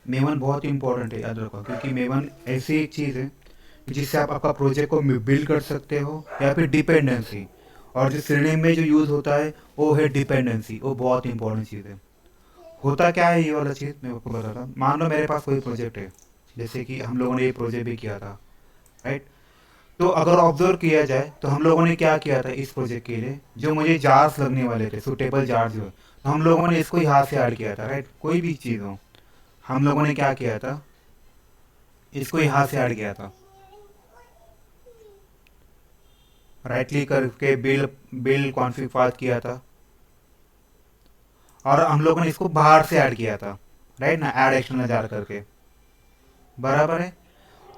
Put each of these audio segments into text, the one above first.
Maven बहुत important है, याद रखो, क्योंकि मेवन ऐसी एक चीज़ है जिससे आप आपका प्रोजेक्ट को बिल्ड कर सकते हो, या फिर डिपेंडेंसी। और जो श्रेणी में जो यूज़ होता है वो है डिपेंडेंसी, वो बहुत इंपॉर्टेंट चीज़ है। होता क्या है ये वाला चीज़ मैं आपको बताता हूँ। मान लो मेरे पास कोई प्रोजेक्ट है, जैसे कि हम लोगों ने ये प्रोजेक्ट भी किया था, राइट। तो अगर ऑब्जर्व किया जाए तो हम लोगों ने क्या किया था इस प्रोजेक्ट के लिए, जो मुझे जार्स लगने वाले थे, सुटेबल जार्स जो, तो हम लोगों ने इसको यहाँ से ऐड किया था, राइट। कोई भी चीज़ हो, हम लोगों ने क्या किया था, इसको यहाँ से ऐड किया था, राइट क्लिक करके बिल्ड बिल्ड कॉन्फ़िग पाथ किया था, और हम लोगों ने इसको बाहर से ऐड किया था, राइट ना, ऐड एक्सटर्नल जार करके, बराबर है।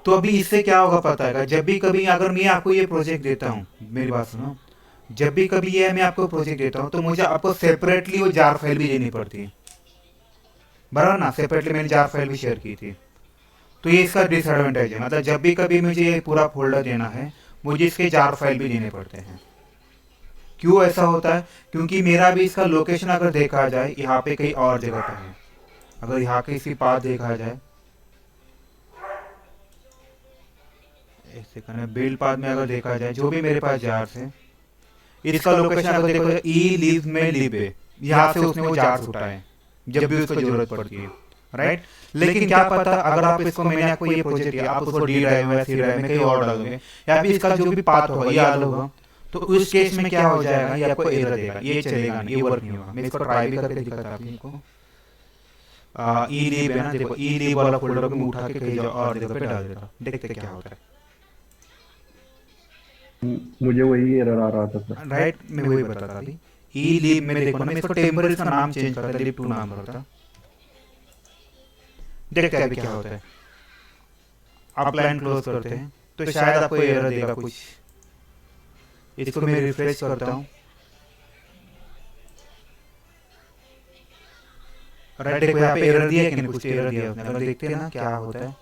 तो अभी इससे क्या होगा पता है, जब भी कभी अगर मैं आपको ये प्रोजेक्ट देता हूँ, मेरी बात सुनो, जब भी कभी ये मैं आपको प्रोजेक्ट देता हूँ तो मुझे आपको सेपरेटली वो जार फाइल भी देनी पड़ती है, बराबर ना। सेपरेटली मैंने जार फाइल भी शेयर की थी। तो ये इसका डिसएडवांटेज है, मतलब जब भी कभी मुझे ये पूरा फोल्डर देना है मुझे इसके जार फाइल भी देने पड़ते हैं। क्यों ऐसा होता है, क्योंकि मेरा भी इसका लोकेशन अगर देखा जाए यहाँ पे कहीं और जगह पर है। अगर यहाँ के इसी पाथ देखा जाए, एक सेकंड, बिल्ड पाथ में अगर देखा जाए जो भी मेरे पास जार्स है, इसका लोकेशन अगर देखो ई लीव में लीव है, यहाँ से उसने वो जार्स उठाए हैं जब भी उसको जरूरत पड़ती है, राइट। लेकिन क्या पता अगर आप इसको, मैंने आपको ये प्रोजेक्ट दिया, आप उसको डी ड्राइव में, सी ड्राइव में कहीं और डालोगे, या फिर इसका जो भी पाथ होगा ये अलग होगा, तो उस केस में क्या हो जाएगा, ये आपको एरर देगा, ये चलेगा नहीं, ये वर्क नहीं होगा। मैं इसको ट्राई भी करके दिखाता आपको। ई लीव है ना, देखो ई लीव वाला फोल्डर को मैं उठा के कहीं और जगह पे डाल देता, देखते क्या होता है। मुझे वही एरर आ रहा था सर। राइट, मैं वही बता था अभी। ई लीव में देखो ना, मैं इसको टेम्पररी इसका नाम चेंज करता, लीव 2 नाम रखता, देखते हैं अभी क्या होता है। आप लाइन क्लोज करते हैं तो शायद आपको एरर देगा कुछ। इसको मैं रिफ्रेश करता हूँ, राइट। देखो यहाँ पे एरर दिया है कि नहीं, कुछ एरर दिया उसने, अगर देखते हैं ना क्या होता है।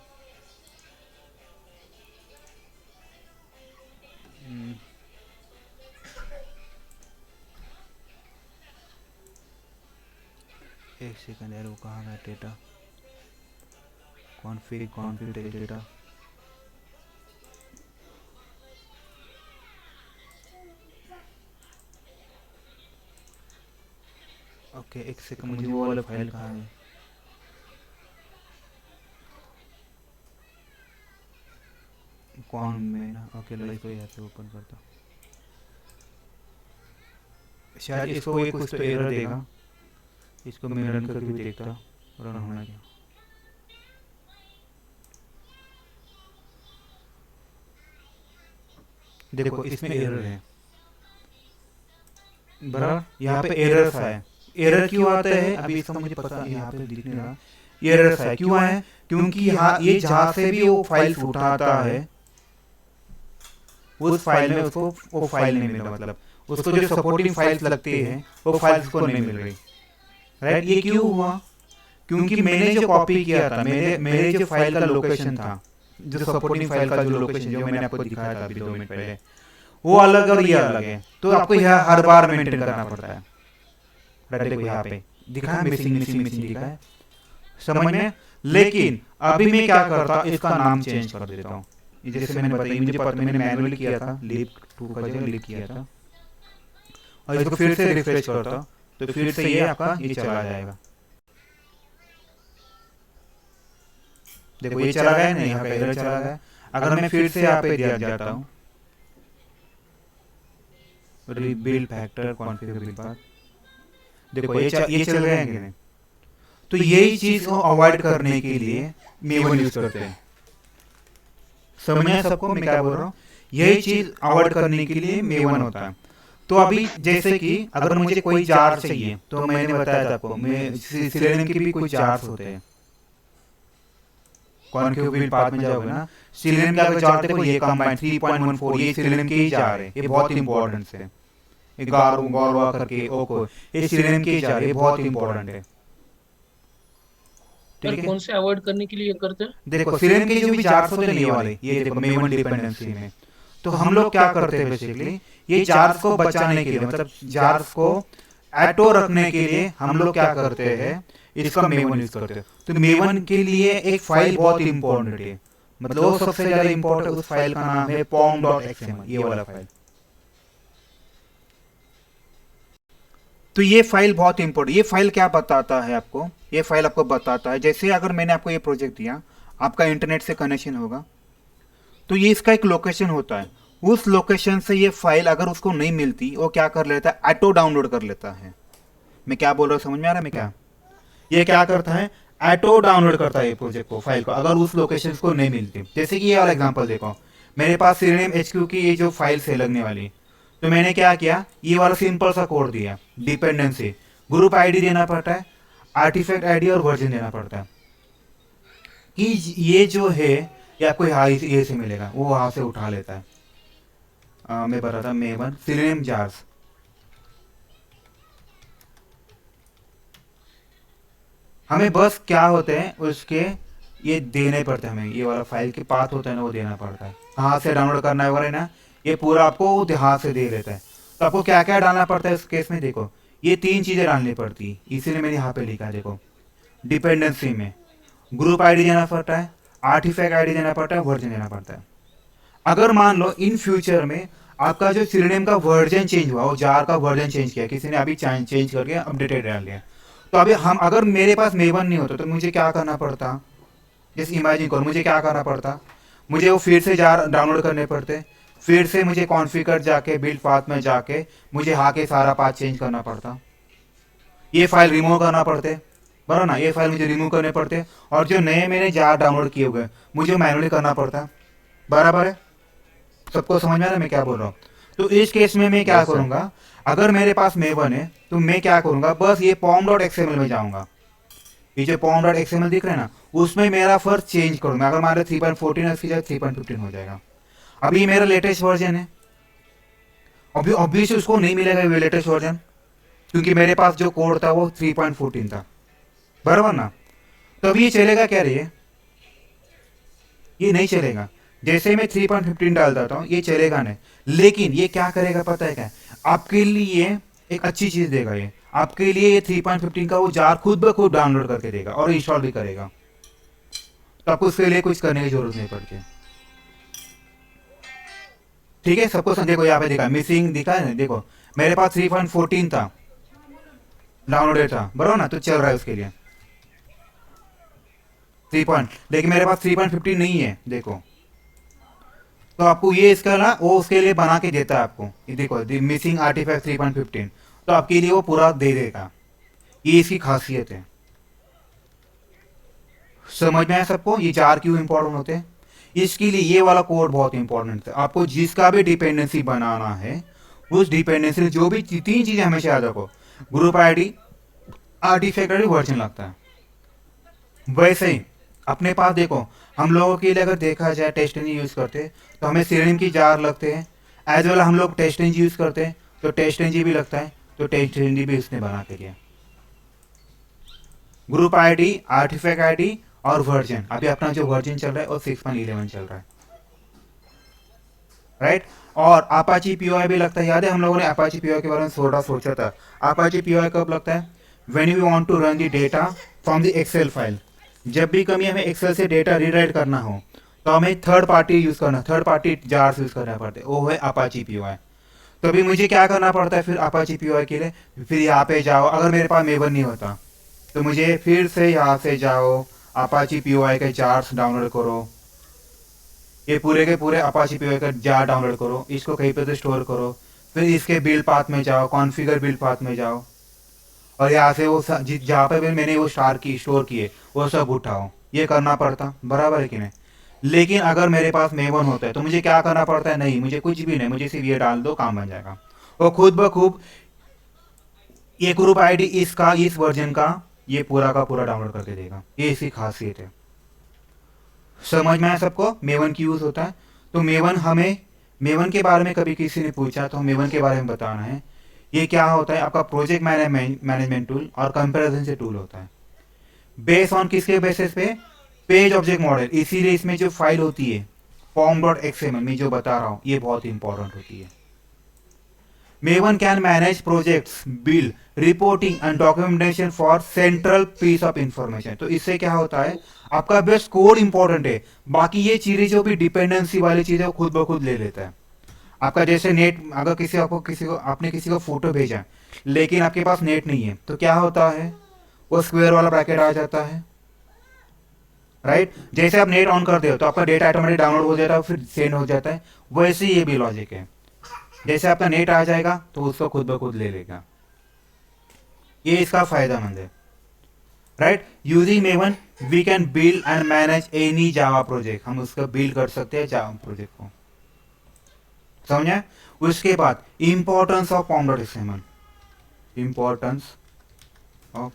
एक सेकंड यार, वो कहाँ है data, config config data, okay एक सेकंड, मुझे वो वाला फाइल कहाँ है, कौन में ना, ओके लो इसको यहाँ से ओपन करता, शायद इसको ये कुछ तो एरर देगा। इसको मैं रन करके भी देखता, रन होना क्या। देखो इसमें एरर है, बराबर, यहाँ पे एरर आया है। एरर क्यों आता है अभी इसका मुझे पता नहीं, यहाँ पे दिख नहीं रहा। ये एरर आया क्यों आया है, क्योंकि यहाँ ये जहाँ से भी वो फाइल्स उठाता है उस फाइल में उसको वो फाइल नहीं मिला, मतलब उसको जो सपोर्टिंग फाइल्स लगती है वो फाइल्स को नहीं मिल रही, राइट। ये क्यों हुआ, क्योंकि मैंने जो कॉपी किया था, मेरे मेरे जो फाइल का लोकेशन था, जो सपोर्टिंग फाइल का जो लोकेशन जो मैंने आपको दिखाया था अभी 2 मिनट पहले, वो अलग और ये अलग है। तो आपको यह हर बार मेंटेन करना पड़ता है, राइट। देखो यहाँ पे दिखा है मिसिंग मिसिंग मिसिंग दिखा है, समझ में। लेकिन अभी मैं क्या करता हूँ, इसका नाम चेंज कर देता हूँ। जैसे मैंने बताया, मुझे पता, मैंने मैनुअली किया था, लीव 2 का जो लीव किया था, और इसको फिर से रिफ्रेश करता हूँ तो फिर से ये आपका ये चला जाएगा। देखो ये चला गया नहीं, यहाँ पे एरर चला गया। अगर मैं फिर से यहाँ पे दिया जाता हूँ rebuild factor configure build path, देखो ये चल रहे हैं कि नहीं। तो यही चीज को अवॉइड करने के लिए मेवन यूज करते हैं, समझ में सबको मैं क्या बोल रहा हूँ। यही चीज अवॉइड करने के लिए मेवन होता है। तो अभी जैसे कि अगर मुझे कोई जार चाहिए, तो मैंने बताया था आपको, मैं सिलेनियम के भी कुछ जार्स होते हैं। कॉन्केव बिल्ड पाथ में जाओगे ना, सिलेनियम का अगर जार देखो, ये कंबाइन 3.14, ये सिलेनियम के ही जार है, ये बहुत इंपॉर्टेंट है। ये गारवा करके ओको, ये सिलेनियम के ही जार है, ये बहुत इंपॉर्टेंट है, सर ठीक है। कौन से अवॉइड करने के लिए करते हैं? देखो सिलेनियम के जो भी जार्स होते हैं ये वाले, ये देखो मेवन डिपेंडेंसी में, तो हम लोग क्या करते हैं बेसिकली, ये जार्स को बचाने के लिए, मतलब जार्स को एटो रखने के लिए हम लोग क्या करते हैं, इसका मेवन यूज करते हो। तो मेवन के लिए एक फाइल बहुत इंपॉर्टेंट है, मतलब वो सबसे ज्यादा इंपॉर्टेंट, उस फाइल का नाम है pom.xml, ये वाला फाइल। तो ये फाइल बहुत इंपॉर्टेंट, ये फाइल क्या बताता है आपको, ये फाइल आपको बताता है, जैसे अगर मैंने आपको ये प्रोजेक्ट दिया, आपका इंटरनेट से कनेक्शन होगा, तो ये इसका एक लोकेशन होता है, उस लोकेशन से ये फाइल अगर उसको नहीं मिलती, वो क्या कर लेता है, ऑटो डाउनलोड कर लेता है। मैं क्या बोल रहा हूँ, समझ में आ रहा है मैं क्या, ये क्या करता है, ऑटो डाउनलोड करता है ये प्रोजेक्ट को, फाइल को, अगर उस लोकेशन को नहीं मिलती। जैसे कि ये वाला एग्जांपल देखो, मेरे पास सीरीनेम HQ की ये जो फाइल है लगने वाली, तो मैंने क्या किया, ये वाला सिंपल सा कोड दिया, डिपेंडेंसी, ग्रुप आईडी देना पड़ता है, आर्टिफैक्ट आईडी और वर्जन देना पड़ता है, कि ये जो है ये आपको यहाँ ये से मिलेगा, वो वहां से उठा लेता है। मैं बता था मेवन सीरीनेम जार्स, हमें बस क्या होते हैं उसके ये देने पड़ते हैं, हमें ये वाला फाइल के पाथ होता है ना, वो देना पड़ता है, कहाँ से डाउनलोड करना है वगैरह ना, ये पूरा आपको ध्यान से दे देता है। तो आपको क्या क्या डालना पड़ता है इस केस में, देखो ये 3 चीज़ें डालनी पड़ती है, इसीलिए मैंने यहाँ पे लिखा है, देखो डिपेंडेंसी में ग्रुप आईडी देना पड़ता है, आर्टिफैक्ट आईडी देना पड़ता है, वर्जन देना पड़ता है। अगर मान लो इन फ्यूचर में आपका जो सीरीनेम का वर्जन चेंज हुआ, वो जार का वर्जन चेंज किया, किसी ने अभी चेंज करके अपडेटेड डाल दिया, तो अभी हम अगर मेरे पास मेवन नहीं होता तो मुझे क्या करना पड़ता, जैसे इमेजिन करो मुझे क्या करना पड़ता, मुझे वो फिर से जार डाउनलोड करने पड़ते, फिर से मुझे कॉन्फ़िगर जाके बिल्ड पाथ में जाके मुझे आके सारा पाथ चेंज करना पड़ता, ये फाइल रिमूव करना पड़ते, बराबर ना, ये फाइल मुझे रिमूव करने पड़ते, और जो नए मैंने जार डाउनलोड किए हुए मुझे मैनुअली करना पड़ता, बराबर है, सबको समझ में आ रहा है मैं क्या बोल रहा हूँ। तो इस केस में मैं क्या Yes, sir. करूंगा, अगर मेरे पास मेवन है तो मैं क्या करूंगा, बस ये pom.xml में जाऊंगा, ये जो pom.xml दिख रहा है ना, उसमें मेरा फर्स्ट चेंज करूंगा, अगर हमारे 3.14 है उसकी जगह 3.15 हो जाएगा। अभी ये मेरा लेटेस्ट वर्जन है, अभी ऑब्वियसली उसको नहीं मिलेगा ये लेटेस्ट वर्जन, क्योंकि मेरे पास जो कोड था वो 3.14 था, बराबर ना। तो अभी ये चलेगा क्या रही है, ये नहीं चलेगा, जैसे मैं 3.15 डाल देता हूँ ये चलेगा नहीं, लेकिन ये क्या करेगा पता है क्या, आपके लिए एक अच्छी चीज़ देगा, ये आपके लिए ये 3.15 का वो जार खुद ब खुद डाउनलोड करके देगा और इंस्टॉल भी करेगा, तो आपको उसके लिए कुछ करने की जरूरत नहीं पड़ती। ठीक है, सबको समझे को यहाँ पे दिखा मिसिंग दिखा है ना, देखो मेरे पास 3.14 था डाउनलोडेड था, बराबर ना, तो चल रहा है उसके लिए 3. लेकिन मेरे पास 3.15 नहीं है, देखो, तो आपको ये इसका ना वो उसके लिए बना के देता है आपको, ये देखो मिसिंग आर्टिफैक्ट 3.15, तो आपके लिए वो पूरा दे देगा, ये इसकी खासियत है। समझ में आया सबको, ये जार क्यों इंपॉर्टेंट होते हैं, इसके लिए ये वाला कोड बहुत इंपॉर्टेंट है। आपको जिसका भी डिपेंडेंसी बनाना है, उस डिपेंडेंसी जो भी 3 चीजें हमेशा याद रखो, group ID, artifact ID, version लगता है। वैसे ही अपने पास देखो, हम लोगों के लिए अगर देखा जाए टेस्ट इंजन यूज़ करते तो हमें सीरीनेम की जार लगते हैं, एज वेल हम लोग टेस्ट इंजन यूज़ करते हैं तो टेस्ट इंजन भी लगता है, तो टेस्ट इंजन भी उसने बना के दिया। ग्रुप आईडी, आर्टिफैक्ट आईडी और वर्जन, अभी अपना जो वर्जन चल रहा है वो 6.11 चल रहा है, राइट। और अपाची पीओआई भी लगता है, याद है हम लोगों ने अपाची पीओआई के बारे में थोड़ा सोचा था। अपाची पीओआई कब लगता है, when you want to run the data from the Excel file, जब भी कभी हमें एक्सेल से डेटा रीराइट करना हो तो हमें थर्ड पार्टी यूज़ करना, थर्ड पार्टी जार्स यूज़ करना पड़ता है, वो है अपाची पीओआई। तो अभी मुझे क्या करना पड़ता है फिर अपाची पीओआई के लिए, फिर यहाँ पे जाओ, अगर मेरे पास मेवन नहीं होता तो मुझे फिर से यहाँ से जाओ, अपाची पीओआई के जार्स डाउनलोड करो, ये पूरे के पूरे अपाची पीओआई का जार डाउनलोड करो, इसको कहीं पे तो स्टोर करो, फिर इसके बिल्ड पाथ में जाओ, कॉन्फ़िगर बिल्ड पाथ में जाओ, और यहाँ से वो जहाँ पे भी मैंने वो स्टोर किए वो सब उठाओ, ये करना पड़ता, बराबर है कि नहीं। लेकिन अगर मेरे पास मेवन होता है तो मुझे क्या करना पड़ता है, नहीं मुझे कुछ भी नहीं, मुझे सिर्फ ये डाल दो काम बन जाएगा, वो खुद ब खुद ये ग्रुप आईडी इसका इस वर्जन का ये पूरा का पूरा डाउनलोड करके देगा, ये इसकी खासियत है। समझ में आया सबको मेवन की यूज़ होता है। तो मेवन हमें मेवन के बारे में कभी किसी ने पूछा तो मेवन के बारे में बताना है। ये क्या होता है, आपका प्रोजेक्ट मैनेजमेंट टूल और कंपैरिजन से टूल होता है, बेस ऑन किसके बेसिस पे, पेज ऑब्जेक्ट मॉडल। इसीलिए इसमें जो फाइल होती है pom.xml में जो बता रहा हूँ ये बहुत इंपॉर्टेंट होती है। Maven can manage projects, build, reporting and documentation for central piece of information. तो इससे क्या होता है, आपका बेस्ट कोड इंपॉर्टेंट है, बाकी ये चीजें जो भी डिपेंडेंसी वाली चीजें वो खुद ब खुद ले लेता है. आपका जैसे नेट, अगर किसी को आपने किसी को फोटो भेजा लेकिन आपके पास नेट नहीं है तो क्या होता है, वो स्क्वायर वाला ब्रैकेट आ जाता है, राइट. जैसे आप नेट ऑन कर दे हो तो आपका डेटा ऑटोमेटिक डाउनलोड हो जाता है, फिर सेंड हो जाता है. वैसे ही ये भी लॉजिक है, जैसे आपका नेट आ जाएगा तो उसको खुद ब खुद ले लेगा. ये इसका फायदामंद है, right. Using Maven we can build and manage any Java project. हम उसका बिल्ड कर सकते हैं जावा प्रोजेक्ट को, समझे. उसके बाद importance of pom.xml, importance of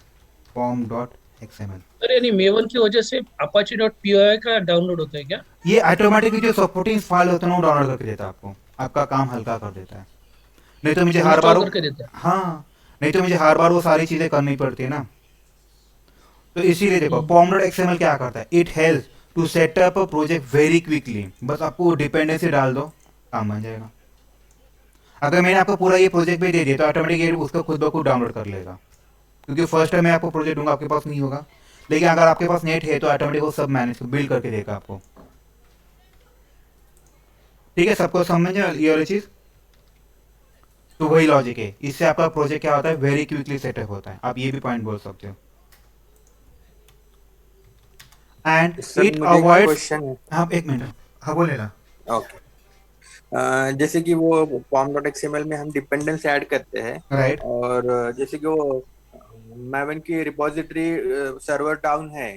pom.xml. अरे नहीं, मेवन की वजह से apache.py का डाउनलोड होता है क्या? ये ऑटोमेटिकली जो सपोर्टिंग फाइल होता है ना वो डाउनलोड करके देता है आपको, आपका काम हल्का कर देता है. नहीं तो मुझे हर बार इंस्टॉल करके देता है. हाँ, नहीं तो मुझे हर बार वो सारी चीजें करनी पड़ती है ना. तो इसीलिए देखो pom.xml क्या करता है, it help to set up a project very quickly. बस आपको डिपेंडेंसी डाल दो, काम बन जाएगा. अगर मैंने आपको पूरा ये प्रोजेक्ट भी दे दिया तो ऑटोमेटिक ये उसको खुद ब खुद डाउनलोड कर लेगा, क्योंकि फर्स्ट टाइम मैं आपको प्रोजेक्ट दूंगा आपके पास नहीं होगा. लेकिन अगर आपके पास नेट है तो ऑटोमेटिक वो सब मैनेज बिल्ड करके देगा आपको. ठीक है, सबको समझ में ये वाली चीज. तो वही लॉजिक है, इससे आपका प्रोजेक्ट क्या होता है, वेरी क्विकली सेटअप होता है. आप ये भी पॉइंट बोल सकते हो. एंड सर इट मुझे एक अवॉइड्स. क्वेश्चन है. हाँ एक मिनट, हाँ बोले ना. ओके. जैसे कि वो pom.xml में हम डिपेंडेंस ऐड करते हैं राइट. और जैसे कि वो मैवन की रिपोजिटरी सर्वर डाउन है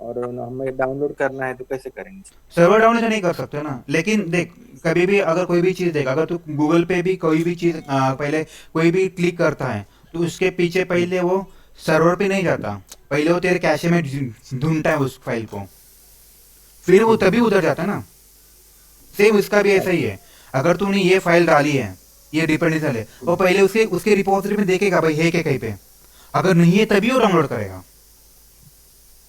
और हमें डाउनलोड करना है तो कैसे करेंगे? सर्वर डाउन तो नहीं कर सकते ना, लेकिन देख कभी भी अगर कोई भी चीज देख, अगर तू गूगल पे भी कोई भी चीज पहले कोई भी क्लिक करता है तो उसके पीछे पहले वो सर्वर पे नहीं जाता, पहले वो तेरे कैशे में ढूंढता है उस फाइल को, फिर वो तभी उधर जाता है ना. सेम इसका भी ऐसा ही है. अगर तूने ये फाइल डाली है, ये डिपेंडेंसी है, वो पहले उसके उसके रिपोजिटरी में देखेगा भाई है क्या कहीं पे, अगर नहीं है तभी वो डाउनलोड करेगा.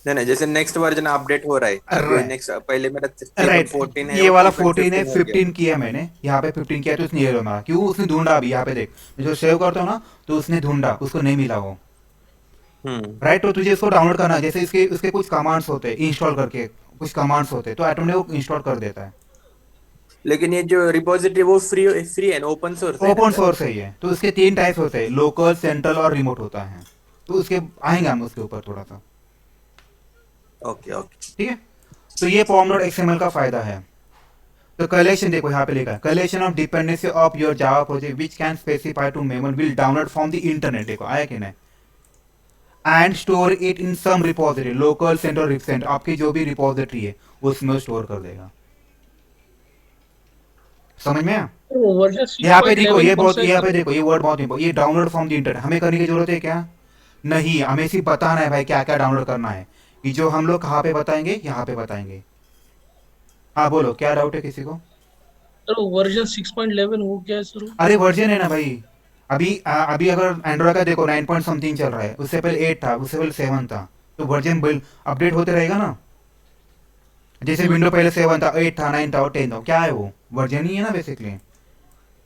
नहीं, जैसे नेक्स्ट वर्जन अपडेट हो रहा है, Right. नेक्स्ट पहले मेरा राइट. 14 है, ये वाला 15 14 है, हो गया. 15 किया मैंने, यहाँ पे 15 किया तो उसने ये मारा, क्यों उसने ढूंढा. अभी यहाँ पे देख, मैं जो सेव करता हूँ ना तो उसने ढूंढा, उसको नहीं मिला वो. राइट. तो तुझे इसको डाउनलोड करना है, जैसे इसके उसके कुछ कमांड्स होते हैं, इंस्टॉल करके कुछ कमांड्स होते हैं तो ऑटोमेटिक वो इंस्टॉल कर देता है. लेकिन ये जो रिपोजिटरी वो फ्री है, ओपन सोर्स है. ओपन सोर्स है ये. तो इसके 3 टाइप्स होते हैं, लोकल, सेंट्रल और रिमोट होता है. तो उसके आएंगे हम उसके ऊपर थोड़ा सा. Okay okay. ठीक है. तो ये pom.xml का फायदा है. तो कलेक्शन देखो यहाँ पे लिखा है, collection of dependency of your Java project which can specify to memory will download from the internet. देखो आया कि नहीं. And store it in some repository, local, central, recent, आपकी जो भी रिपोजिटरी है उसमें स्टोर कर देगा. समझ में आया? वो वर्जन यहाँ पे देखो, ये 6.11 बहुत, कौन सा यहाँ पे है? देखो ये वर्ड बहुत इंपॉर्टेंट, ये डाउनलोड फ्रॉम द इंटरनेट. हमें करने की जरूरत है क्या? नहीं, हमें सिर्फ बताना है भाई क्या क्या डाउनलोड करना है, कि जो हम लोग कहाँ पे बताएंगे, यहाँ पे बताएंगे. हाँ बोलो, क्या डाउट है किसी को? सर वो वर्जन 6.11 हो गया है सर वो? अरे वर्जन है ना भाई. अभी अगर एंड्रॉइड का देखो 9 पॉइंट समथिंग चल रहा है, उससे पहले 8 था, उससे पहले 7 था. तो वर्जन बिल अपडेट होते रहेगा ना. जैसे विंडो पहले 7 था, 8 था, 9 था और 10 था, क्या है वो? वर्जन ही है ना बेसिकली.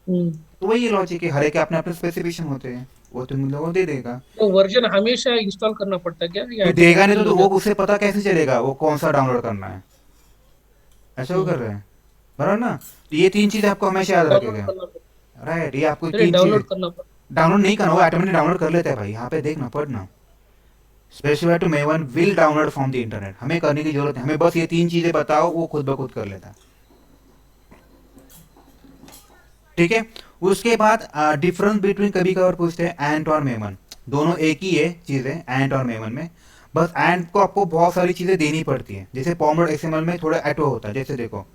तो वही लॉजिक है, हर एक के अपने अपने स्पेसिफिकेशन होते हैं, वो तुम लोगों को दे देगा. तो वर्जन हमेशा इंस्टॉल करना पड़ता है क्या, या तो देगा नहीं तो वो उसे पता कैसे चलेगा वो कौन सा डाउनलोड करना है. ऐसा वो कर रहे हैं, बराबर ना. तो ये 3 चीजें आपको हमेशा याद डाउनलोड रखेगा. करना पड़ता राइट. ये आपको है? 3 डाउनलोड चीज करना पड़ता डाउनलोड नहीं करना, वो ऑटोमेटिक डाउनलोड कर लेता है भाई. यहाँ पे देखना, पढ़ना. Specify to Maven will download from the internet, हमें करने की जरूरत है, हमें बस ये 3 चीजें बताओ, वो खुद ब खुद कर लेता है. ठीक है. उसके बाद डिफरेंस बिटवीन, कभी कभार पूछते हैं एंट और मेमन, दोनों एक ही है चीजें एंट और मेमन में. बस एंट को आपको बहुत सारी चीजें देनी पड़ती है, जैसे pom.xml में थोड़ा एटो होता है. जैसे देखो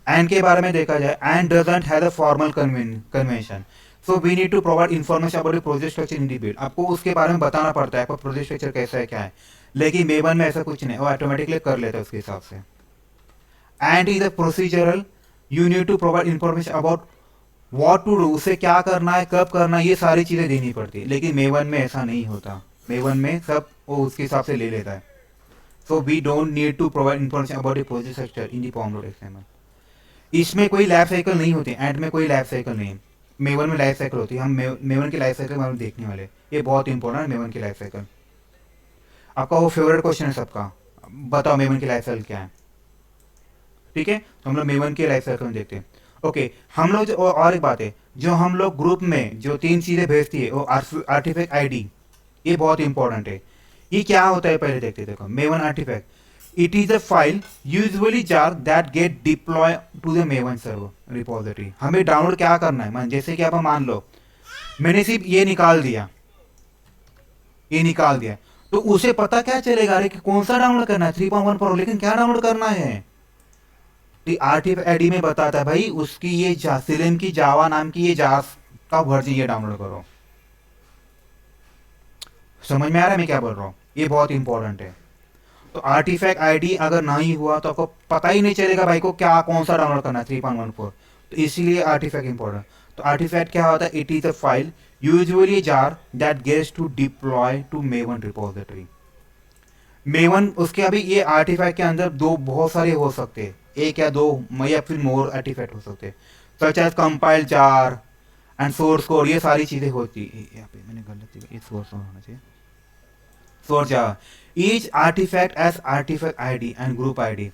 एंट के बारे में देखा जाए, Ant doesn't have a formal convention, so we need to provide information about the project structure in the build. आपको उसके बारे में बताना पड़ता है, आपका प्रोजेक्ट स्ट्रक्चर कैसा है क्या है. लेकिन मेमन में ऐसा कुछ नहीं, वो ऑटोमेटिकली कर लेता है उसके हिसाब से. And is a procedural, you need to provide information about what to do, उसे क्या करना है, कब करना है, ये सारी चीजें देनी पड़ती है. लेकिन मेवन में ऐसा नहीं होता, मेवन में सब वो उसके हिसाब से ले लेता है. So we don't need to provide information about the project structure in the pom.xml. इसमें कोई लाइफ साइकिल नहीं होती, एंड में कोई लाइफ साइकिल नहीं. मेवन में लाइफ साइकिल होती है, हम मेवन की लाइफ साइकिल में हम देखने वाले, ये बहुत इंपॉर्टेंट है मेवन की लाइफ साइकिल। आपका वो फेवरेट क्वेश्चन है सबका, बताओ मेवन की लाइफ साइकिल क्या है। ठीक है, तो हम लोग मेवन की लाइफ साइकिल में देखते हैं। ओके, हम लोग और एक बात है, जो हम लोग ग्रुप में जो 3 चीज़ें भेजती है वो आर्टिफैक्ट आईडी, ये बहुत इंपॉर्टेंट है। ये क्या होता है पहले देखते हैं। देखो, Maven artifact, it is a file usually jar that get deploy to the Maven server repository. हमें डाउनलोड क्या करना है, जैसे कि आप मान लो मैंने सिर्फ ये निकाल दिया, तो उसे पता क्या चलेगा अरे कि कौन सा डाउनलोड करना है 3.1 प्रो, लेकिन क्या डाउनलोड करना है। आरटीएफ आईडी में बताता है भाई उसकी ये सिलेम की जावा नाम की ये जास का वर्जन ये डाउनलोड करो। समझ में आ रहा है मैं क्या बोल रहा हूँ, ये बहुत इंपॉर्टेंट है। तो आर्टिफैक्ट आईडी अगर नहीं हुआ तो आपको पता ही नहीं चलेगा भाई को क्या कौन सा डाउनलोड करना है 3.14, तो इसीलिए आर्टिफैक्ट इंपॉर्टेंट। तो आर्टिफैक्ट क्या होता है, it is a file usually jar that gets to deploy to Maven repository. Maven उसके अभी ये आर्टिफैक्ट के अंदर दो बहुत सारे हो सकते हैं, एक या दो या फिर मोर आर्टिफैक्ट हो सकते हैं, such as compile jar and source code, ये सारी चीजें होती है। यहाँ पे मैंने गलती की, सोर्स होना चाहिए, source jar. Each artifact as artifact ID and group ID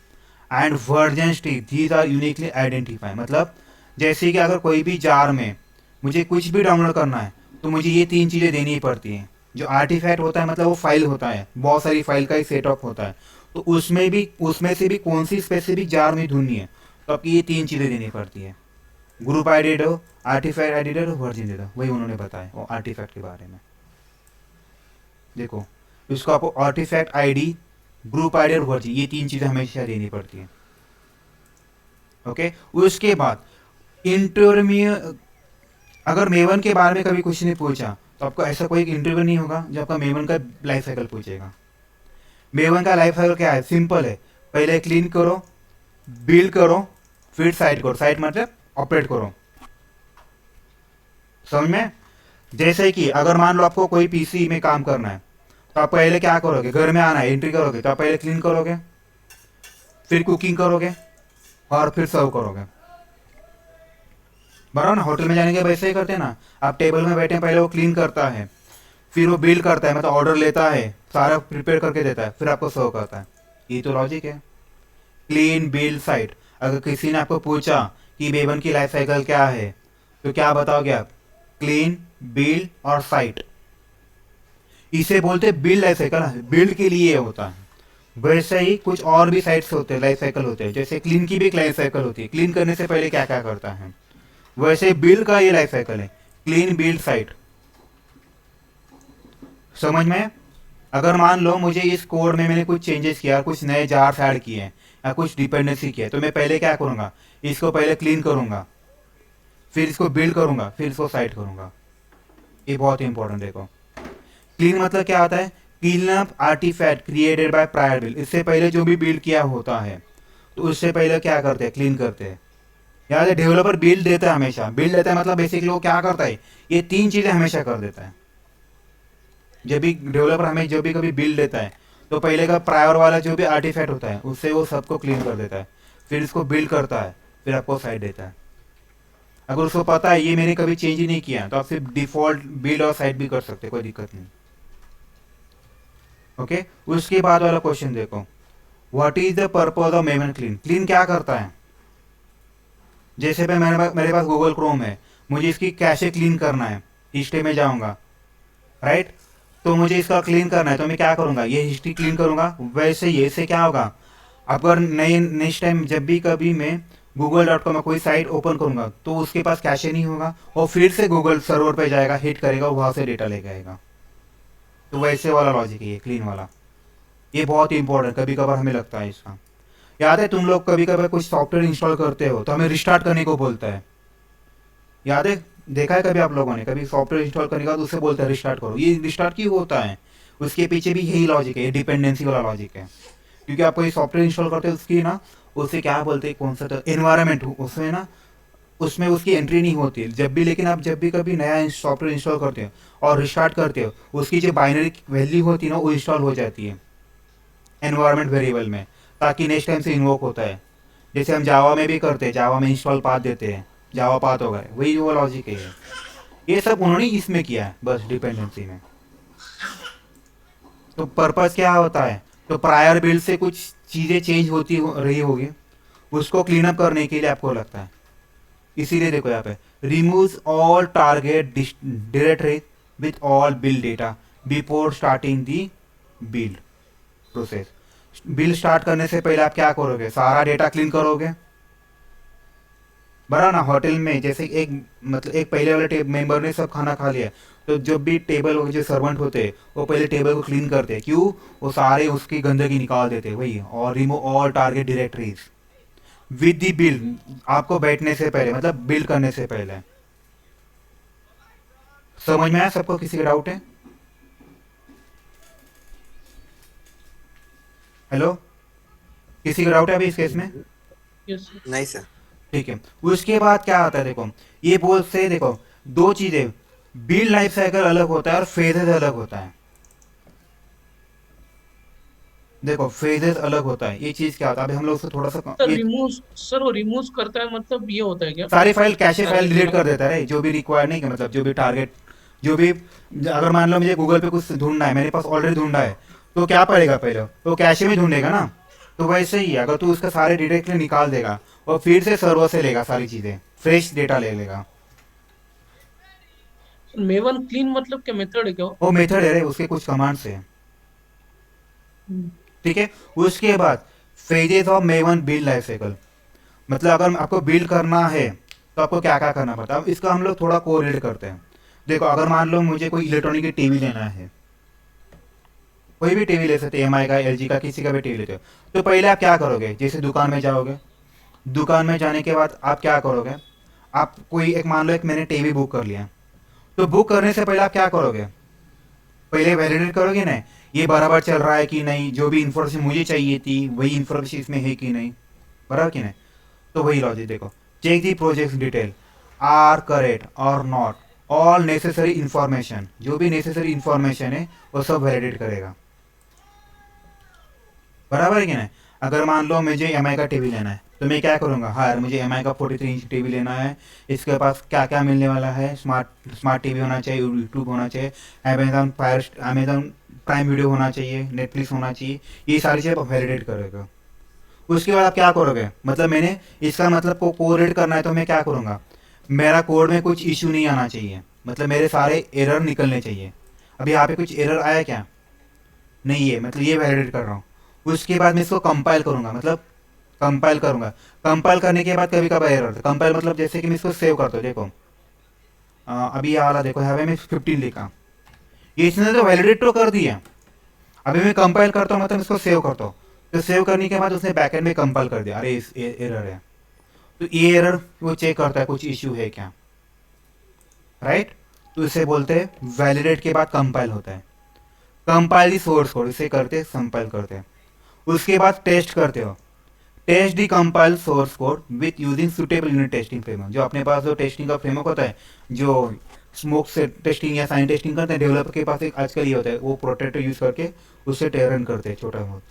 and version string, these are uniquely identify. मतलब जैसे कि अगर कोई भी जार में मुझे कुछ भी डाउनलोड करना है तो मुझे ये 3 चीजें देनी ही पड़ती हैं। जो आर्टिफैक्ट होता है मतलब वो फाइल होता है, बहुत सारी फाइल का ही सेटअप होता है, तो उसमें से भी कौन सी स्पेसिफिक जार में ढूंढनी है, तो आपकी ये 3 चीज़ें देनी पड़ती है। ग्रुप आईडी दो, आर्टिफैक्ट आईडी दो, वर्जन दे दो, वही उन्होंने बताया वो आर्टिफैक्ट के बारे में। देखो इसको आपको आर्टिफैक्ट आईडी, ग्रुप आईडी और वर्जन, ये 3 चीज़ें हमेशा देनी पड़ती है। ओके, उसके बाद इंटरव्यू, अगर मेवन के बारे में कभी कुछ नहीं पूछा तो आपको ऐसा कोई इंटरव्यू नहीं होगा जो आपका मेवन का लाइफ साइकिल पूछेगा। मेवन का लाइफ साइकिल क्या है, सिंपल है, पहले क्लीन करो, बिल्ड करो, फिर साइट करो, साइट मतलब ऑपरेट करो। समझ में? जैसे कि अगर मान लो आपको कोई पीसी में काम करना है तो आप पहले क्या करोगे, घर में आना है, एंट्री करोगे तो आप पहले क्लीन करोगे, फिर कुकिंग करोगे और फिर सर्व करोगे, बराबर ना। होटल में जाने के वैसे ही करते हैं ना, आप टेबल में बैठे हैं, पहले वो क्लीन करता है, फिर वो बिल्ड करता है, मतलब ऑर्डर लेता है, सारा प्रिपेयर करके देता है, फिर आपको सर्व करता है। ये तो लॉजिक है, क्लीन बिल्ड साइट। अगर किसी ने आपको पूछा कि मेवन की लाइफ साइकिल क्या है तो क्या बताओगे आप, क्लीन बिल्ड और साइट। इसे बोलते हैं बिल्ड लाइफ साइकिल, बिल्ड के लिए होता है। वैसे ही कुछ और भी साइट्स होते हैं, लाइफ साइकिल होते हैं, जैसे क्लीन की भी एक लाइफ साइकिल होती है, क्लीन करने से पहले क्या क्या करता है, वैसे बिल्ड का ये लाइफ साइकिल है, क्लीन बिल्ड साइट। समझ में? अगर मान लो मुझे इस कोड में मैंने कुछ चेंजेस किया, कुछ नए जार्स ऐड किए या कुछ डिपेंडेंसी किया, तो मैं पहले क्या करूंगा, इसको पहले क्लीन करूंगा, फिर इसको बिल्ड करूंगा, फिर इसको साइट करूंगा। ये बहुत इंपॉर्टेंट। देखो क्लीन मतलब क्या होता है, clean up artifact created by prior build. इससे पहले जो भी बिल्ड किया होता है तो उससे पहले क्या करते हैं, क्लीन करते हैं। याद है, डेवलपर बिल्ड देता है, हमेशा बिल्ड देता है, मतलब बेसिकली वो क्या करता है, ये 3 चीजें हमेशा कर देता है। जब भी डेवलपर हमें जो भी कभी बिल्ड देता है तो पहले का प्रायर वाला जो भी आर्टिफैक्ट होता है उससे वो सबको क्लीन कर देता है, फिर इसको बिल्ड करता है, फिर आपको साइट देता है। अगर उसको पता है ये मैंने कभी चेंज ही नहीं किया तो आप सिर्फ डिफॉल्ट बिल्ड और साइट भी कर सकते, कोई दिक्कत नहीं। ओके, उसके बाद वाला क्वेश्चन देखो, what is the purpose of maven clean. Clean क्या करता है, जैसे मेरे पास गूगल क्रोम है, मुझे इसकी कैशे क्लीन करना है, हिस्ट्री में जाऊंगा, राइट, तो मुझे इसका क्लीन करना है तो मैं क्या करूंगा, ये हिस्ट्री क्लीन करूंगा। वैसे ये से क्या होगा, अगर नेक्स्ट टाइम जब भी कभी मैं google.com में कोई साइट ओपन करूंगा तो उसके पास कैशे नहीं होगा, और फिर से गूगल सर्वर पे जाएगा, हिट करेगा, वहां से डेटा लेके आएगा। तो वैसे वाला लॉजिक है ये क्लीन वाला, ये बहुत इंपॉर्टेंट, कभी कभार हमें लगता है इसका। याद है तुम लोग कभी कभी कुछ सॉफ्टवेयर इंस्टॉल करते हो तो हमें रिस्टार्ट करने को बोलता है, याद है, देखा है कभी आप लोगों ने, कभी सॉफ्टवेयर इंस्टॉल करने के बाद उससे बोलता है रिस्टार्ट करो। ये रिस्टार्ट क्यों होता है, उसके पीछे भी यही लॉजिक है, ये डिपेंडेंसी वाला लॉजिक है। क्योंकि आप कोई सॉफ्टवेयर इंस्टॉल करते हैं उसकी ना, उससे क्या बोलते हैं, कौन सा तो एनवायरमेंट, उसमें ना उसमें उसकी एंट्री नहीं होती है जब भी। लेकिन आप जब भी कभी नया सॉफ्टवेयर इंस्टॉल करते हो और रिस्टार्ट करते हो, उसकी जो बाइनरी वैल्यू होती है ना वो इंस्टॉल हो जाती है एनवायरमेंट वेरिएबल में, ताकि नेक्स्ट टाइम से इन्वोक होता है। जैसे हम जावा में भी करते हैं, जावा में इंस्टॉल पाथ देते हैं, जावा पाथ हो गए, वही वो लॉजिक है ये सब उन्होंने इसमें किया है बस डिपेंडेंसी में। तो पर्पस क्या होता है, तो प्रायर बिल्ड से कुछ चीज़ें चेंज होती रही होगी, उसको क्लीन अप करने के लिए आपको लगता है। इसीलिए देखो यहाँ पे remove all target directory with all build data before starting the build process. Build start करने से पहले आप क्या करोगे, सारा डेटा क्लीन करोगे, बरा ना। होटल में जैसे एक मतलब एक पहले वाले मेंबर ने सब खाना खा लिया, तो जब भी टेबल जो सर्वेंट होते हैं वो पहले टेबल को क्लीन करते हैं, क्यों, वो सारे उसकी गंदगी निकाल देते हैं वही। और remove all target directories with the build, आपको बैठने से पहले मतलब बिल्ड करने से पहले। समझ में आया सबको, किसी का डाउट है? हेलो, किसी का डाउट है अभी इस केस में? यस नहीं सर। ठीक है, उसके बाद क्या आता है, देखो ये बोल से देखो दो चीजें, बिल्ड लाइफ साइकिल अलग होता है और फेजेस अलग होता है। देखो फेजेस अलग होता है, ये चीज क्या होता है, अभी हम लोग उसको थोड़ा सा सर ये रिमूव, सर वो रिमूव करता है मतलब ये होता है क्या? सारी file cache file Target delete data। कर देता है, जो भी रिक्वायर्ड नहीं, कि मतलब जो भी टारगेट, जो भी, अगर मान लो मुझे गूगल पे कुछ ढूंढना है, मेरे पास ऑलरेडी ढूंढा है, तो क्या पड़ेगा पहले, तो कैशे में ढूंढेगा ना। तो वैसे ही है, अगर तू उसका सारे डायरेक्टली निकाल देगा और फिर से सर्वर से लेगा सारी चीजें, फ्रेश डेटा ले लेगा। मेवन क्लीन मतलब क्या मेथड है क्या वो? वो मेथड है रे, उसके कुछ कमांड्स है। ठीक है, उसके बाद phases of maven build life cycle, मतलब अगर आपको बिल्ड करना है तो आपको क्या क्या करना पड़ता है। अब इसका हम लोग थोड़ा कोरिलेट करते हैं। देखो अगर मान लो मुझे कोई इलेक्ट्रॉनिक की टीवी लेना है, कोई भी टीवी ले सकते हैं, एमआई का, एलजी का, किसी का भी टीवी लेते हो, तो पहले आप क्या करोगे, जैसे दुकान में जाओगे, दुकान में जाने के बाद आप क्या करोगे, आप कोई एक मान लो एक मैंने टीवी बुक कर लिया, तो बुक करने से पहले आप क्या करोगे, पहले वैलिडेट करोगे ना ये बराबर चल रहा है कि नहीं, जो भी इंफॉर्मेशन मुझे चाहिए थी वही इंफॉर्मेशन इसमें है कि नहीं, बराबर कि नहीं। तो वही लॉजिक देखो, check the project detail are correct और नॉट, ऑल नेसेसरी इंफॉर्मेशन, जो भी नेसेसरी इंफॉर्मेशन है वो सब वैलिडेट करेगा, बराबर है कि नहीं। अगर मान लो मुझे एमआई का टीवी लेना है, तो मैं क्या करूंगा, हाँ यार मुझे एमआई का 43 इंच टीवी लेना है, इसके पास क्या क्या मिलने वाला है, स्मार्ट स्मार्ट टीवी होना चाहिए, यूट्यूब होना चाहिए, अमेजोन प्राइम वीडियो होना चाहिए, नेटफ्लिक्स होना चाहिए, ये सारी चीज़ें वैलिडेट करेगा। उसके बाद आप क्या करोगे, मतलब मैंने इसका मतलब को कोरिलेट करना है, तो मैं क्या करूँगा, मेरा कोड में कुछ इशू नहीं आना चाहिए, मतलब मेरे सारे एरर निकलने चाहिए। अभी यहाँ पे कुछ एरर आया क्या, नहीं है, मतलब ये वैलिडेट कर रहा हूँ। उसके बाद मैं इसको कंपाइल करूँगा, मतलब कंपाइल करूँगा, कंपाइल करने के बाद कभी कभार एरर, कंपाइल मतलब जैसे कि मैं इसको सेव करता हूँ, देखो अभी ये वाला देखो, यहाँ पे मैं 15 लिखा, ये इसने तो वैलिडेट तो कर दिया। अभी मैं कंपाइल करता हूँ, मतलब इसको सेव करता हूँ, तो सेव करने के बाद उसने बैकएंड में कंपाइल कर दिया, अरे इस एरर है, तो ये एरर वो चेक करता है कुछ इश्यू है क्या, राइट। तो इसे बोलते हैं वैलिडेट के बाद कंपाइल होता है, कंपाइल दी सोर्स कोड, इसे करते कंपाइल करते हैं। उसके बाद टेस्ट करते हो, test the compile source code with using suitable unit testing framework, जो अपने पास जो टेस्टिंग का फ्रेमवर्क होता है, जो स्मोक से टेस्टिंग या साइन टेस्टिंग करते हैं, डेवलपर के पास एक आजकल ये होता है, वो प्रोटेक्टर यूज करके उससे रन करते हैं छोटा बहुत।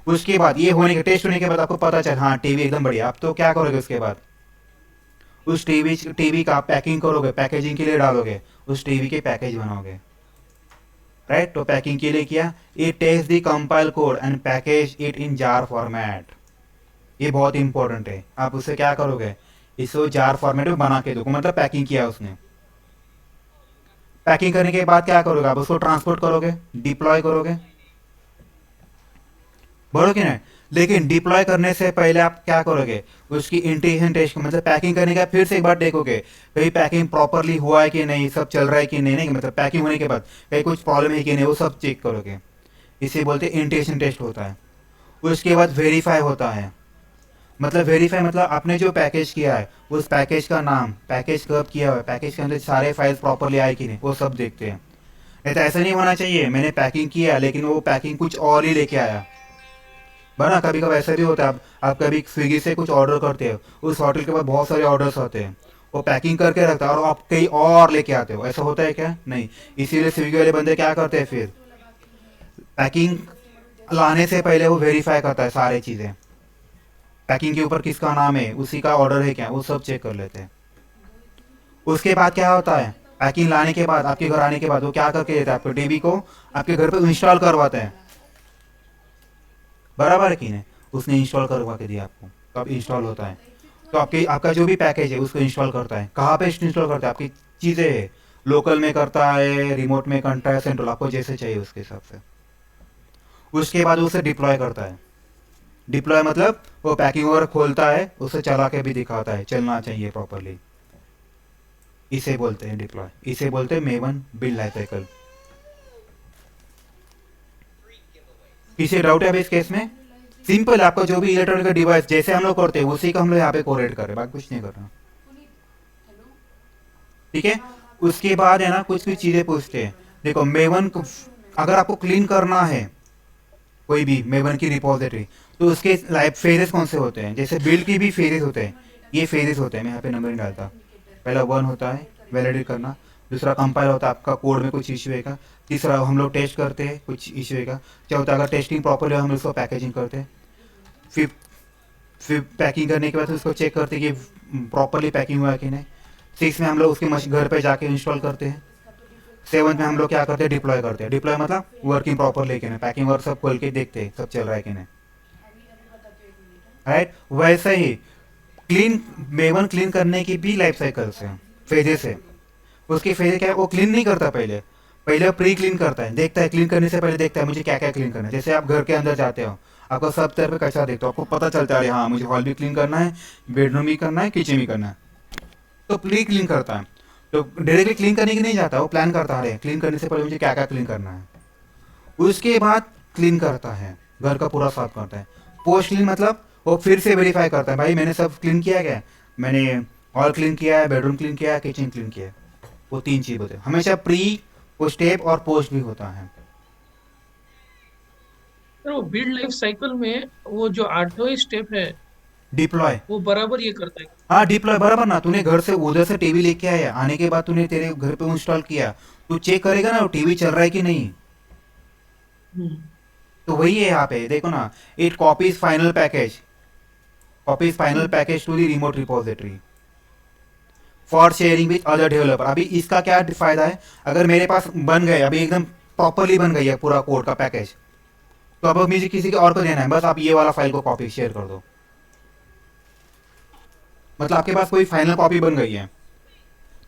उसके बाद ये होने के टेस्ट होने के बाद आपको पता चल हाँ टीवी एकदम बढ़िया, आप तो क्या करोगे, उसके बाद उस टीवी का पैकिंग करोगे, पैकेजिंग के लिए डालोगे, उस टीवी के पैकेज बनाओगे, राइट। तो पैकिंग के लिए किया, ये test the compile code and package it in jar format, ये बहुत इंपॉर्टेंट है। आप उससे क्या करोगे, इसको जार फॉर्मेट में बना के दो, मतलब पैकिंग किया उसने। पैकिंग करने के बाद क्या करोगे, आप उसको ट्रांसपोर्ट करोगे, डिप्लॉय करोगे, बरोगे ना। लेकिन डिप्लॉय करने से पहले आप क्या करोगे, उसकी इंटीग्रेशन टेस्ट, मतलब पैकिंग करने के बाद फिर से एक बार देखोगे कहीं पैकिंग प्रॉपरली हुआ है कि नहीं, सब चल रहा है कि नहीं, नहीं मतलब पैकिंग होने के बाद कहीं कुछ प्रॉब्लम है कि नहीं, वो सब चेक करोगे, इसे बोलते हैं इंटीग्रेशन टेस्ट होता है। उसके बाद वेरीफाई होता है, मतलब वेरीफाई मतलब आपने जो पैकेज किया है उस पैकेज का नाम, पैकेज कब किया हुआ है, पैकेज के अंदर सारे फाइल्स प्रॉपरली आए कि नहीं, वो सब देखते हैं। नहीं तो ऐसा नहीं होना चाहिए मैंने पैकिंग किया लेकिन वो पैकिंग कुछ और ही लेके आया, बना कभी कभी ऐसा भी होता है। आप कभी स्विगी से कुछ ऑर्डर करते हो, उस होटल के पास बहुत सारे ऑर्डर्स आते हैं, वो पैकिंग करके रखता है और आप कहीं और लेके आते हो, ऐसा होता है क्या, नहीं। इसीलिए स्विगी वाले बंदे क्या करते हैं, फिर पैकिंग लाने से पहले वो वेरीफाई करता है सारी चीज़ें, पैकिंग के ऊपर किसका नाम है, उसी का ऑर्डर है क्या, वो सब चेक कर लेते हैं। उसके बाद क्या होता है, पैकिंग लाने के बाद आपके घर आने के बाद वो क्या करके देता है, आपको डीबी को आपके घर पे इंस्टॉल करवाते हैं, बराबर है कि नहीं। उसने इंस्टॉल करवा के दिया आपको, तो अब इंस्टॉल होता है, तो आपके आपका जो भी पैकेज है उसको इंस्टॉल करता है। कहाँ पे इंस्टॉल करता है, आपकी चीज़ें है, लोकल में करता है, रिमोट में करता है, सेंट्रल, आपको जैसे चाहिए उसके हिसाब से। उसके बाद उसे डिप्लॉय करता है। डिप्लॉय मतलब वो पैकिंग वगैरह खोलता है, उसे चला के भी दिखाता है, चलना चाहिए प्रॉपरली, इसे बोलते हैं डिप्लॉय, इसे बोलते हैं मेवन बिल्ड लाइफ साइकिल। किसी डाउट है अभी इस केस में? सिंपल, आपका जो भी इलेक्ट्रॉनिक डिवाइस जैसे हम लोग करते हैं उसी का हम लोग यहाँ पे कोरेट कर रहे हैं, बाकी कुछ नहीं कर रहे, ठीक है। उसके बाद है ना कुछ कुछ चीजें पूछते हैं। देखो मेवन अगर आपको क्लीन करना है कोई भी मेवन की रिपोजिटरी, तो उसके लाइफ फेजेस कौन से होते हैं, जैसे बिल्ड की भी फेजेस होते हैं, ये फेजेस होते हैं, मैं यहाँ पे नंबर नहीं डालता। पहला 1 होता है वैलिडेट करना, दूसरा कंपाइल होता है, आपका कोड में कुछ इशू है, तीसरा हम लोग टेस्ट करते हैं कुछ इशू है, चौथा अगर टेस्टिंग प्रॉपरली हम उसको पैकेजिंग करते हैं, फिर पैकिंग करने के बाद उसको चेक करते हैं कि प्रॉपरली पैकिंग हुआ है कि नहीं। 6 में हम लोग उसके घर पे जाके इंस्टॉल करते हैं। 7 में हम लोग क्या करते हैं, डिप्लॉय करते हैं। डिप्लॉय मतलब वर्किंग प्रॉपर लेके नहीं, पैकिंग वर्क सब खोल के देखते हैं सब चल रहा है कि नहीं, राइट। वैसे ही क्लीन मेवन क्लीन करने की भी लाइफ साइकिल्स है, फेजेस है। उसकी फेज क्या है, वो क्लीन नहीं करता, पहले पहले प्री क्लीन करता है, देखता है क्लीन करने से पहले देखता है मुझे क्या क्या क्लीन करना है। जैसे आप घर के अंदर जाते हो, आपको सब तरफ पे कचरा देखते हो, आपको पता चलता है हाँ मुझे हॉल भी क्लीन करना है, बेडरूम भी करना है, किचन भी करना है, तो प्री क्लीन करता है। तो डायरेक्टली क्लीन करने की नहीं जाता, वो प्लान करता है क्लीन करने से पहले मुझे क्या क्या क्लीन करना है, उसके बाद क्लीन करता है, घर का पूरा साफ करता है। पोस्ट क्लीन मतलब वो फिर से वेरीफाई करता है, भाई मैंने सब क्लीन किया क्या, मैंने हॉल क्लीन किया है, बेडरूम क्लीन किया है, किचन क्लीन किया है। वो 3 चीज होते हैं हमेशा, प्री वो स्टेप और पोस्ट भी होता है। सर वो बिल्ड लाइफ साइकिल में वो जो 8वां स्टेप है डिप्लॉय, वो बराबर ये करता है। हाँ डिप्लॉय बराबर ना, तूने घर से उधर से टीवी लेके आया, आने के बाद तूने तेरे घर पे इंस्टॉल किया, तू चेक करेगा ना वो टीवी चल रहा है कि नहीं। हम्म, तो वही है यहाँ पे देखो ना, it copies final package, copies final package to the remote repository for sharing with other developer. अभी इसका क्या फायदा है, अगर मेरे पास बन गया अभी एकदम प्रॉपरली बन गई है पूरा कोड का पैकेज, तो अब मुझे किसी के और को देना है, बस आप ये वाला फाइल को कॉपी शेयर कर दो, मतलब आपके पास कोई फाइनल कॉपी बन गई है।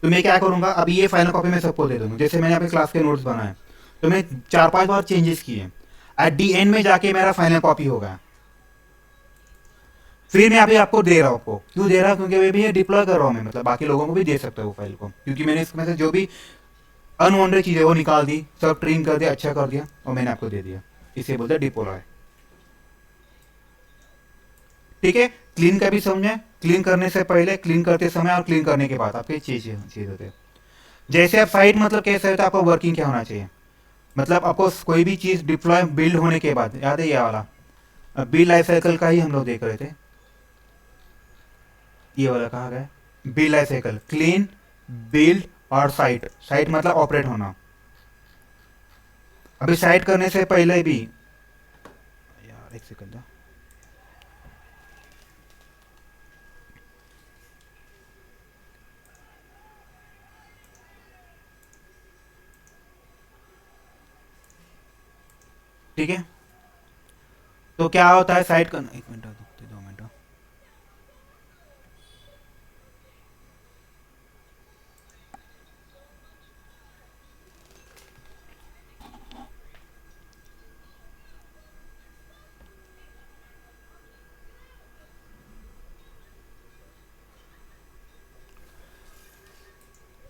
तो मैं क्या करूंगा, अभी ये फाइनल कॉपी मैं सबको दे दूंगा। जैसे मैंने अपने क्लास के नोट्स बनाए, तो मैं 4-5 बार चेंजेस किए, एट दी एंड में जाके मेरा फाइनल कॉपी होगा। फिर मैं अभी आपको दे रहा हूँ, आपको क्यों दे रहा हूँ, क्योंकि मैं भी ये डिप्लॉय कर रहा हूँ, मैं मतलब बाकी लोगों को भी दे सकता हूँ वो फाइल को, क्योंकि मैंने इसमें से जो भी अनवांटेड चीज़ें वो निकाल दी, सब ट्रिम कर दिया, अच्छा कर दिया और मैंने आपको दे दिया। इसे बोलते हैं डिप्लॉय, ठीक है। क्लीन का भी समझे, क्लीन करने से पहले, क्लीन करते समय और क्लीन करने के बाद आपके चीज होते हैं। जैसे आप साइट मतलब कैसे होता है, आपको वर्किंग क्या होना चाहिए, मतलब आपको कोई भी चीज डिप्लॉय बिल्ड होने के बाद, याद है ये वाला बिल्ड लाइफ साइकिल का ही हम लोग देख रहे थे, ये वाला कहा गया build life cycle, clean, build और साइट। साइट मतलब ऑपरेट होना। अभी साइट करने से पहले भी, यार एक सेकंड, ठीक है। तो क्या होता है साइट का, 1 मिनट 2 मिनट,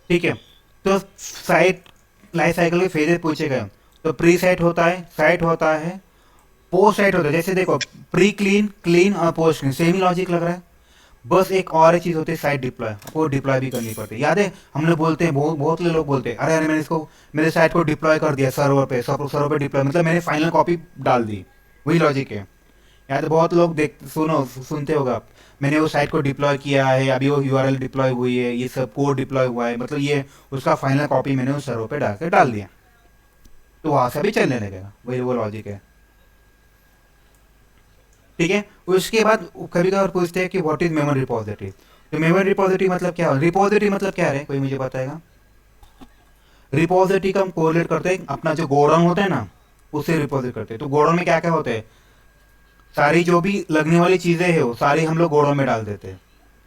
ठीक है। तो साइट लाइफ साइकिल के फेजेस पूछे गए, तो प्री साइट होता है, साइट होता है, पोस्ट साइट होता है। जैसे देखो प्री क्लीन, क्लीन और पोस्ट क्लीन सेम ही लॉजिक लग रहा है, बस एक और ही चीज होती है साइट डिप्लॉय, वो डिप्लॉय भी करनी पड़ती है। याद है हम लोग बोलते हैं, बहुत लोग बोलते हैं, अरे मैंने इसको मेरे साइट को डिप्लॉय कर दिया सर्वर पे, सर्वर पे डिप्लॉय मतलब मैंने फाइनल कॉपी डाल दी, वही लॉजिक है। याद है बहुत लोग सुनते होगा आप, मैंने वो साइट को डिप्लॉय किया है, अभी वो यूआरएल डिप्लॉय हुई है, ये सब कोड डिप्लॉय हुआ है, मतलब ये उसका फाइनल कॉपी मैंने उस सर्वर पे डाल दिया, तो वहां से भी चलने लगेगा, वही वो लॉजिक है। ठीक है। उसके बाद कभी कभार पूछते हैं कि व्हाट इज मेमोरी रिपोजिटरी। तो मेमोरी रिपोजिटरी मतलब क्या है, रिपोजिटरी मतलब क्या है, कोई मुझे बताएगा। रिपोजिटरी का हम कोरिलेट करते हैं अपना जो गोडाउन होता है ना, उसे रिपोजिट करते हैं। तो गोडाउन में क्या क्या होता है, सारी जो भी लगने वाली चीजें है वो सारी हम लोग गोडाउन में डाल देते हैं।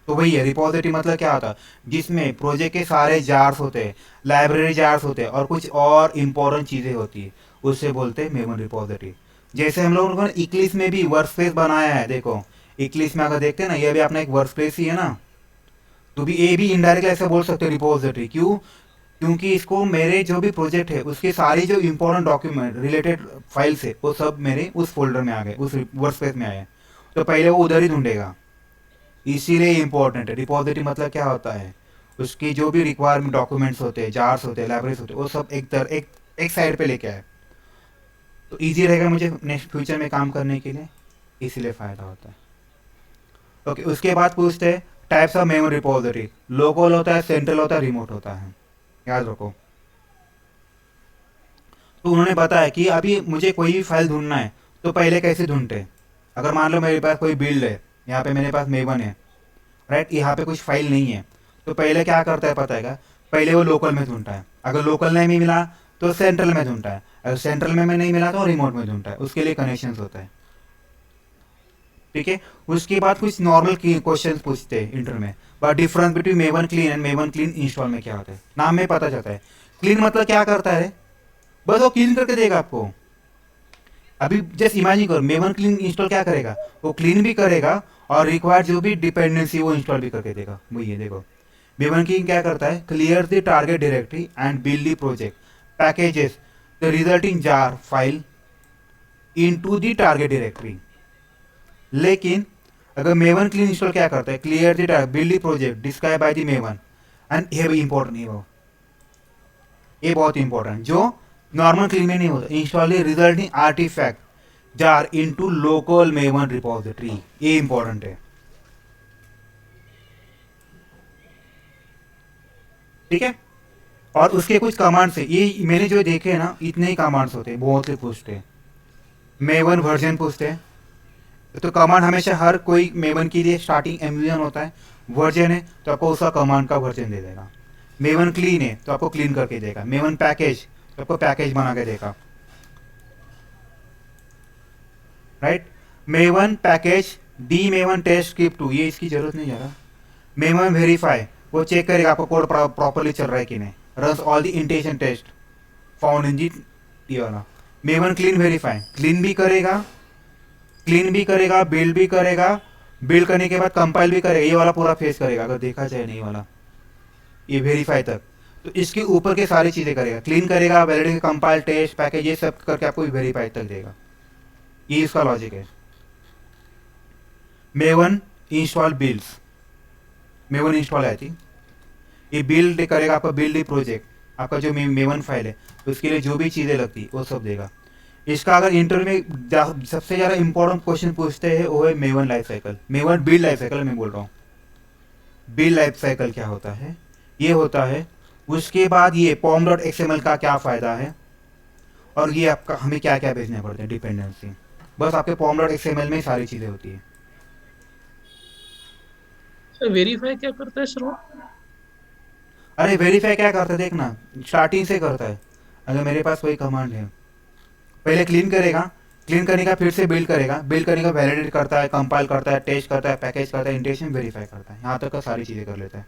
तो वही है रिपोजिटरी मतलब क्या होता है, जिसमें प्रोजेक्ट के सारे जार्स होते हैं, लाइब्रेरी जार्स होते हैं और कुछ और इम्पोर्टेंट चीजें होती है, उससे बोलते हैं मेमोरी रिपोजिटरी। जैसे हम लोगों ने इक्लिप्स में भी वर्क स्पेस बनाया है, देखो इक्लिप्स में अगर देखते हैं ना, ये भी अपना एक वर्क स्पेस ही है ना, तो भी ये भी इनडायरेक्टली ऐसा बोल सकते हो रिपोजिटरी। क्यों, क्योंकि इसको मेरे जो भी प्रोजेक्ट है उसके सारे जो इंपॉर्टेंट डॉक्यूमेंट रिलेटेड फाइल्स है वो सब मेरे उस फोल्डर में आ गए, उस वर्क स्पेस में आए। तो पहले वो उधर ही ढूंढेगा, इसीलिए इंपॉर्टेंट है। रिपोजिटरी मतलब क्या होता है, उसकी जो भी रिक्वायरमेंट डॉक्यूमेंट्स होते हैं, जार्स होते हैं, लाइब्रेरीज होते हैं, वो सब एक साइड पे लेके आए, तो ईजी रहेगा मुझे नेक्स्ट फ्यूचर में काम करने के लिए, इसीलिए फ़ायदा होता है। ओके, उसके बाद पूछते हैं types of memory repository. Local होता है, सेंट्रल होता है, रिमोट होता है, याद रखो। तो उन्होंने बताया कि अभी मुझे कोई भी फाइल ढूंढना है तो पहले कैसे ढूंढते, अगर मान लो मेरे पास कोई बिल्ड है, यहाँ पे मेरे पास मेवन है, राइट, यहाँ पे कुछ फाइल नहीं है, तो पहले क्या करता है पता है क्या, पहले वो लोकल में ढूंढता है, अगर लोकल नहीं मिला तो सेंट्रल में ढूंढता है, अगर सेंट्रल में नहीं मिला तो रिमोट में ढूंढता है, उसके लिए कनेक्शंस होता है। ठीक है, उसके बाद कुछ नॉर्मल क्वेश्चन पूछते हैं इंटर में, but difference between maven clean and maven clean install में क्या होता है, नाम में पता चलता है। क्लीन मतलब क्या करता है, बस वो क्लीन करके देगा आपको। अभी जस्ट इमेजिन करो, मेवन क्लीन इंस्टॉल क्या करेगा, वो क्लीन भी करेगा और रिक्वायर्ड जो भी डिपेंडेंसी वो इंस्टॉल भी करके देगा। वही है, देखो मेवन क्लीन क्या करता है, clear the target directory and build the project packages the resulting jar file into the target directory. लेकिन अगर मेवन क्लीन इंस्टॉल क्या करता है, clear the build the project describe by the maven and ये भी इंपॉर्टेंट है, वो ये बहुत इंपॉर्टेंट, जो नॉर्मल क्लीन में नहीं होता, install the resulting artifact jar into local Maven repository, ये इंपॉर्टेंट है। ठीक है, और उसके कुछ कमांड्स है, ये मैंने जो देखे ना इतने ही कमांड्स होते हैं, बहुत से पूछते हैं। मेवन वर्जन पूछते हैं, तो कमांड हमेशा हर कोई मेवन के लिए स्टार्टिंग एमवीएन होता है, वर्जन है तो आपको उसका कमांड का वर्जन दे देगा। मेवन क्लीन है तो आपको क्लीन करके देगा, मेवन पैकेज तो आपको पैकेज बना के देगा, right. Maven package D Maven test script 2, ये इसकी जरूरत नहीं ज़्यादा। मेवन वेरीफाई, वो चेक करेगा आपको कोड प्रॉपरली चल रहा है कि नहीं, runs all the intention test found in the, ये वाला। मेवन क्लीन वेरीफाई, क्लीन भी करेगा, क्लीन भी करेगा, बिल्ड भी करेगा, बिल्ड करने के बाद कंपाइल भी करेगा, ये वाला पूरा फेस करेगा अगर देखा जाए, नहीं वाला ये वेरीफाई तक। तो इसके ऊपर के सारी चीज़ें करेगा, क्लीन करेगा, वैलिडेट, कंपाइल, टेस्ट, पैकेज, ये सब करके आपको वेरीफाई तक देगा, ये इसका लॉजिक है। Maven install builds, maven install है थी, ये बिल्ड करेगा आपका, बिल्ड प्रोजेक्ट, आपका जो मेवन फाइल है उसके लिए जो भी चीज़ें लगती वो सब देगा। इसका अगर इंटरव्यू में सबसे ज़्यादा इंपॉर्टेंट क्वेश्चन पूछते हैं वो है maven life cycle, maven build life cycle मैं बोल रहा हूँ। बिल्ड लाइफ साइकिल क्या होता है, ये होता है, उसके बाद ये pom.xml का क्या फ़ायदा है, और ये आपका हमें क्या क्या भेजने पड़ते हैं डिपेंडेंसी, बस आपके pom.xml में सारी चीज़ें होती है। वेरीफाई क्या करता है सर वो? अरे वेरीफाई क्या करता है देखना, स्टार्टिंग से करता है। अगर मेरे पास कोई कमांड है, पहले क्लीन करेगा, क्लीन करने का फिर से बिल्ड करेगा, बिल्ड करने का वैलिडेट करता है, कंपाइल करता है, टेस्ट करता है, पैकेज करता है, इंटेंशन वेरीफाई करता है, यहाँ तक का सारी चीज़ें कर लेता है।